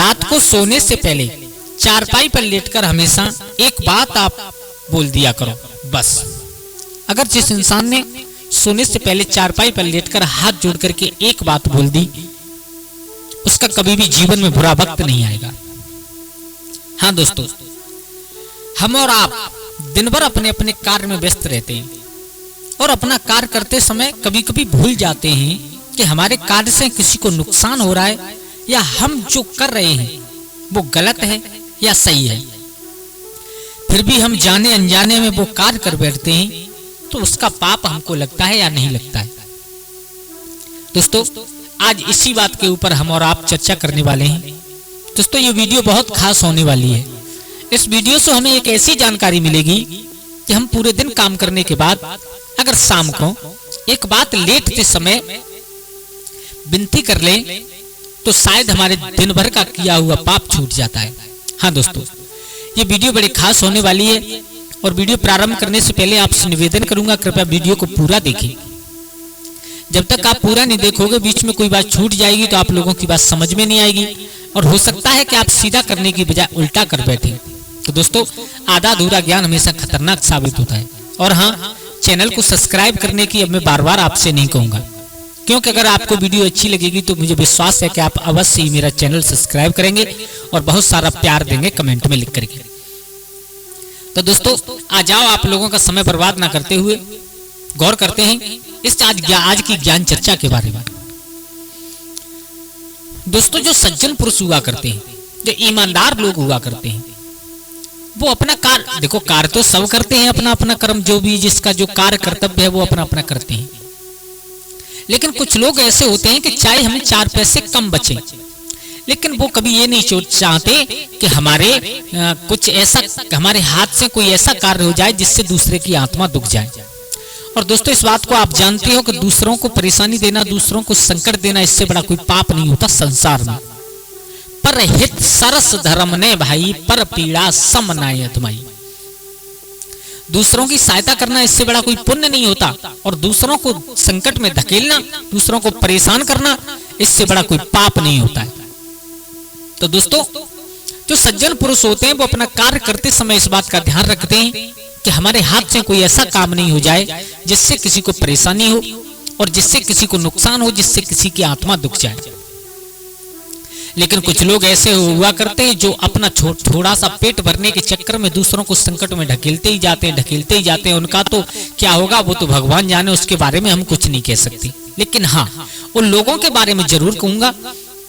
रात को सोने से पहले चारपाई पर लेटकर हमेशा एक बात आप बोल दिया करो बस। अगर जिस इंसान ने सोने से पहले चारपाई पर लेटकर हाथ जोड़ करके एक बात बोल दी, उसका कभी भी जीवन में बुरा वक्त नहीं आएगा। हाँ दोस्तों, हम और आप दिन भर अपने अपने कार्य में व्यस्त रहते हैं और अपना कार्य करते समय कभी कभी भूल जाते हैं कि हमारे कार्य से किसी को नुकसान हो रहा है या हम जो कर रहे हैं वो गलत है या सही है। फिर भी हम जाने अनजाने में वो कार्य कर बैठते हैं, तो उसका पाप हमको लगता है या नहीं लगता है। दोस्तों, आज इसी बात के ऊपर हम और आप चर्चा करने वाले हैं। दोस्तों, ये वीडियो बहुत खास होने वाली है। इस वीडियो से हमें एक ऐसी जानकारी मिलेगी कि हम पूरे दिन काम करने के बाद अगर शाम को एक बात लेटते समय विनती कर लें तो शायद हमारे दिन भर का किया हुआ पाप छूट जाता है। हाँ दोस्तों, ये वीडियो बड़ी खास होने वाली है और वीडियो प्रारंभ करने से पहले आपसे निवेदन करूंगा, कृपया वीडियो को पूरा देखें। जब तक आप पूरा नहीं देखोगे, बीच में कोई बात छूट जाएगी तो आप लोगों की बात समझ में नहीं आएगी और हो सकता है कि आप सीधा करने की बजाय उल्टा कर बैठे। तो दोस्तों, आधा अधूरा ज्ञान हमेशा खतरनाक साबित होता है। और हाँ, चैनल को सब्सक्राइब करने की अब मैं बार बार आपसे नहीं कहूंगा, क्योंकि अगर आपको वीडियो अच्छी लगेगी तो मुझे विश्वास है कि आप अवश्य ही मेरा चैनल सब्सक्राइब करेंगे और बहुत सारा प्यार देंगे कमेंट में लिख करके। तो दोस्तों, आ जाओ, आप लोगों का समय बर्बाद ना करते हुए गौर करते हैं इस आज की ज्ञान चर्चा के बारे में। दोस्तों, जो सज्जन पुरुष हुआ करते हैं, जो ईमानदार लोग हुआ करते हैं, वो अपना कार्य, देखो कार्य तो सब करते हैं, अपना अपना कर्म, जो भी जिसका जो कार्य कर्तव्य है वो अपना अपना करते हैं। लेकिन कुछ लोग ऐसे होते हैं कि चाहे हमें 4 पैसे कम बचे, लेकिन वो कभी ये नहीं चाहते कि कुछ ऐसा हमारे हाथ से कोई ऐसा कार्य हो जाए जिससे दूसरे की आत्मा दुख जाए। और दोस्तों, इस बात को आप जानते हो कि दूसरों को परेशानी देना, दूसरों को संकट देना, इससे बड़ा कोई पाप नहीं होता संसार में। पर हित सरस धर्म ने भाई, पर पीड़ा सम नाय तुम्हारी। दूसरों की सहायता करना, इससे बड़ा कोई पुण्य नहीं होता। और दूसरों को संकट में धकेलना, दूसरों को परेशान करना, इससे बड़ा कोई पाप नहीं होता है। तो दोस्तों, जो सज्जन पुरुष होते हैं वो अपना कार्य करते समय इस बात का ध्यान रखते हैं कि हमारे हाथ से कोई ऐसा काम नहीं हो जाए जिससे किसी को परेशानी हो और जिससे किसी को नुकसान हो, जिससे किसी की आत्मा दुख जाए। लेकिन कुछ लोग ऐसे हुआ करते हैं जो अपना थोड़ा सा पेट भरने के चक्कर में दूसरों को संकट में ढकेलते ही जाते हैं। उनका तो क्या होगा वो तो भगवान जाने, उसके बारे में हम कुछ नहीं कह सकते। लेकिन हाँ, उन लोगों के बारे में जरूर कहूंगा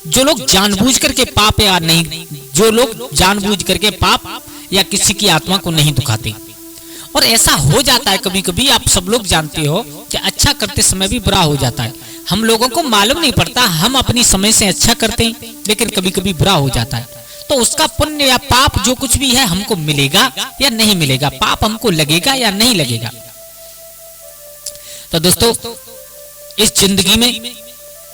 जो लोग जानबूझ करके पाप या नहीं, जो लोग जानबूझ करके पाप या किसी की आत्मा को नहीं दुखाते। और ऐसा हो जाता है कभी कभी, आप सब लोग जानते हो कि अच्छा करते समय भी बुरा हो जाता है। हम लोगों को मालूम नहीं पड़ता, हम अपनी समय से अच्छा करते हैं, लेकिन कभी कभी बुरा हो जाता है। तो उसका पुण्य या पाप जो कुछ भी है हमको मिलेगा या नहीं मिलेगा, पाप हमको लगेगा या नहीं लगेगा। तो दोस्तों, इस जिंदगी में,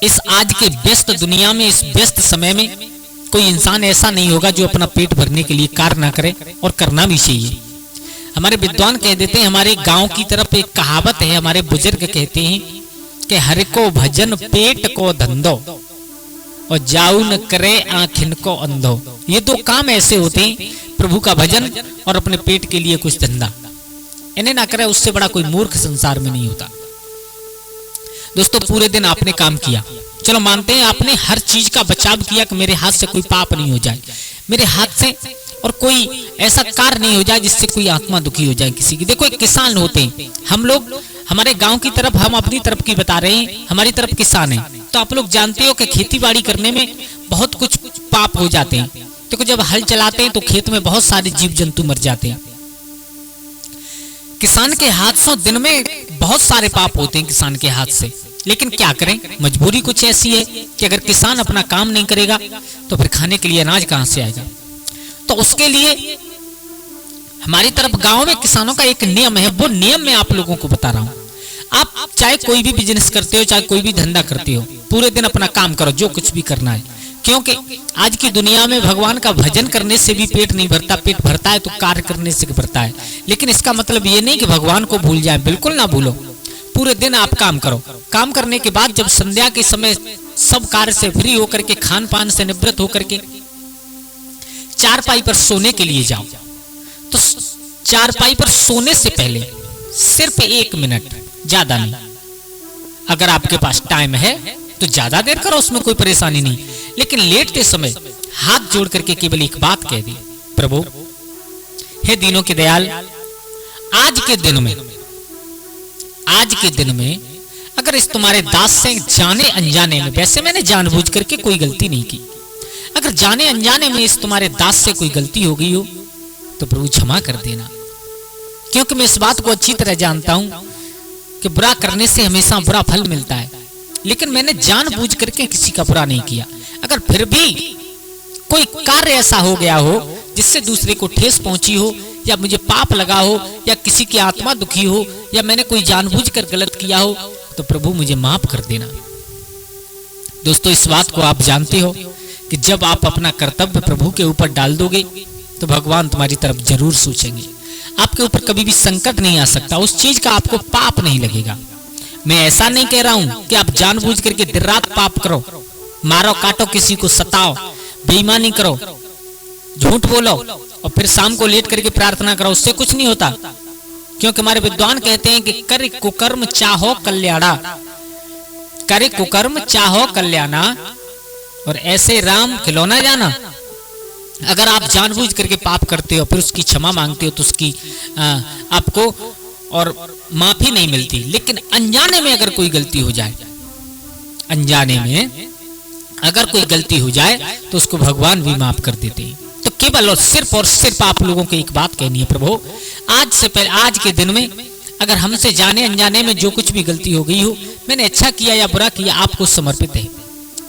इस आज के व्यस्त दुनिया में, इस व्यस्त समय में कोई इंसान ऐसा नहीं होगा जो अपना पेट भरने के लिए कार्य ना करे, और करना भी चाहिए। हमारे विद्वान कह देते हैं, हमारे गांव की तरफ एक कहावत है, हमारे बुजुर्ग कहते हैं कि हर को भजन पेट को धंधो और जाऊ न करे आँखिन को अंधो। ये 2 काम ऐसे होते हैं, प्रभु का भजन और अपने पेट के लिए कुछ धंधा, इन्हें ना करे, उससे बड़ा कोई मूर्ख संसार में नहीं होता। दोस्तों, पूरे दिन आपने काम किया, चलो मानते हैं आपने हर चीज का बचाव किया कि मेरे हाथ से कोई पाप नहीं हो जाए, मेरे हाथ से और कोई ऐसा कार्य नहीं हो जाए जिससे कोई आत्मा दुखी हो जाए किसी की। देखो, एक किसान होते हैं हम लोग, हमारे गांव की तरफ, हम अपनी तरफ की बता रहे हैं, हमारी तरफ किसान है, तो आप लोग जानते हो कि खेती बाड़ी करने में बहुत कुछ पाप हो जाते हैं। देखो, जब हल चलाते हैं तो खेत में बहुत सारे जीव जंतु मर जाते हैं। किसान के हाथ से दिन में बहुत सारे पाप होते हैं किसान के हाथ से, लेकिन क्या करें, मजबूरी कुछ ऐसी है कि अगर किसान अपना काम नहीं करेगा तो फिर खाने के लिए अनाज कहां से आएगा। तो उसके लिए हमारी तरफ गांव में किसानों का एक नियम है, वो नियम मैं आप लोगों को बता रहा हूं। आप चाहे कोई भी बिजनेस करते हो, चाहे कोई भी धंधा करते हो, पूरे दिन अपना काम करो, जो कुछ भी करना है, क्योंकि आज की दुनिया में भगवान का भजन करने से भी पेट नहीं भरता, पेट भरता है तो कार्य करने से भरता है। लेकिन इसका मतलब ये नहीं कि भगवान को भूल जाए, बिल्कुल ना भूलो। पूरे दिन आप काम करो, काम करने के बाद जब संध्या के समय सब कार्य से फ्री होकर के, खान पान से निवृत्त होकर के चारपाई पर सोने के लिए जाओ तो चारपाई पर सोने से पहले सिर्फ 1 मिनट, ज्यादा नहीं। अगर आपके पास टाइम है तो ज्यादा देर करो, उसमें कोई परेशानी नहीं, लेकिन लेटते समय हाथ जोड़ करके केवल एक बात कह दी, प्रभु हे दीनों के दयाल, आज के दिन में अगर इस तुम्हारे दास से जाने अनजाने में, वैसे मैंने जानबूझ करके कोई गलती नहीं की, अगर जाने अनजाने में इस तुम्हारे दास से कोई गलती हो गई हो तो प्रभु क्षमा कर देना, क्योंकि मैं इस बात को अच्छी तरह जानता हूं कि बुरा करने से हमेशा बुरा फल मिलता है, लेकिन मैंने जानबूझ करके किसी का बुरा नहीं किया। अगर फिर भी कोई कार्य ऐसा हो गया हो जिससे दूसरे को ठेस पहुंची हो, या मुझे पाप लगा हो, या किसी की आत्मा दुखी हो, या मैंने कोई जानबूझकर गलत किया हो, तो प्रभु मुझे माफ कर देना। दोस्तों, इस बात को आप जानते हो कि जब आप अपना कर्तव्य प्रभु के ऊपर डाल दोगे तो भगवान तुम्हारी तरफ जरूर सोचेंगे। आपके ऊपर कभी भी संकट नहीं आ सकता, उस चीज का आपको पाप नहीं लगेगा। मैं ऐसा नहीं कह रहा हूं कि आप जानबूझ करके दिन रात पाप करो, मारो काटो, किसी को सताओ, बेईमानी करो, झूठ बोलो और फिर शाम को लेट करके प्रार्थना करो, उससे कुछ नहीं होता। क्योंकि हमारे विद्वान कहते हैं कि कर कुकर्म चाहो कल्याणा, करे कुकर्म चाहो कल्याणा और ऐसे राम खिलौना जाना। अगर आप जानबूझ करके पाप करते हो फिर उसकी क्षमा मांगते हो तो उसकी आपको और माफी नहीं मिलती, लेकिन अनजाने में अगर कोई गलती हो जाए, अनजाने में अगर कोई गलती हो जाए तो उसको भगवान भी माफ कर देते हैं। तो केवल और सिर्फ आप लोगों को एक बात कहनी है, प्रभु आज से पहले, आज के दिन में अगर हमसे जाने अनजाने में जो कुछ भी गलती हो गई हो, मैंने अच्छा किया या बुरा किया, आपको समर्पित है।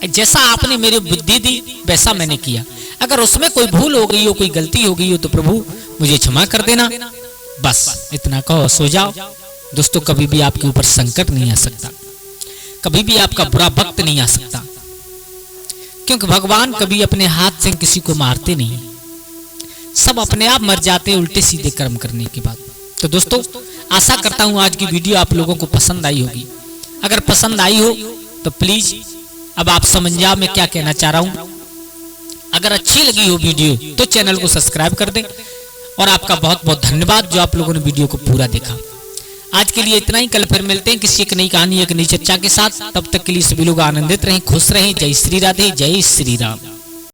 जैसा आपने मेरी बुद्धि दी वैसा मैंने किया, अगर उसमें कोई भूल हो गई हो, कोई गलती हो गई हो तो प्रभु मुझे क्षमा कर देना। बस इतना कहो, सो जाओ। दोस्तों, कभी भी आपके ऊपर संकट नहीं आ सकता, कभी भी आपका बुरा वक्त नहीं आ सकता, क्योंकि भगवान कभी अपने हाथ से किसी को मारते नहीं, सब अपने आप मर जाते उल्टे सीधे कर्म करने के बाद। तो दोस्तों, आशा करता हूं आज की वीडियो आप लोगों को पसंद आई होगी। अगर पसंद आई हो तो प्लीज, अब आप समझ जाओ मैं क्या कहना चाह रहा हूं। अगर अच्छी लगी हो वीडियो तो चैनल को सब्सक्राइब कर दें, और आपका बहुत बहुत धन्यवाद जो आप लोगों ने वीडियो को पूरा देखा। आज के लिए इतना ही, कल फिर मिलते हैं किसी एक नई कहानी, एक नई चर्चा के साथ। तब तक के लिए सभी लोग आनंदित रहें, खुश रहें। जय श्री राधे, जय श्री राम।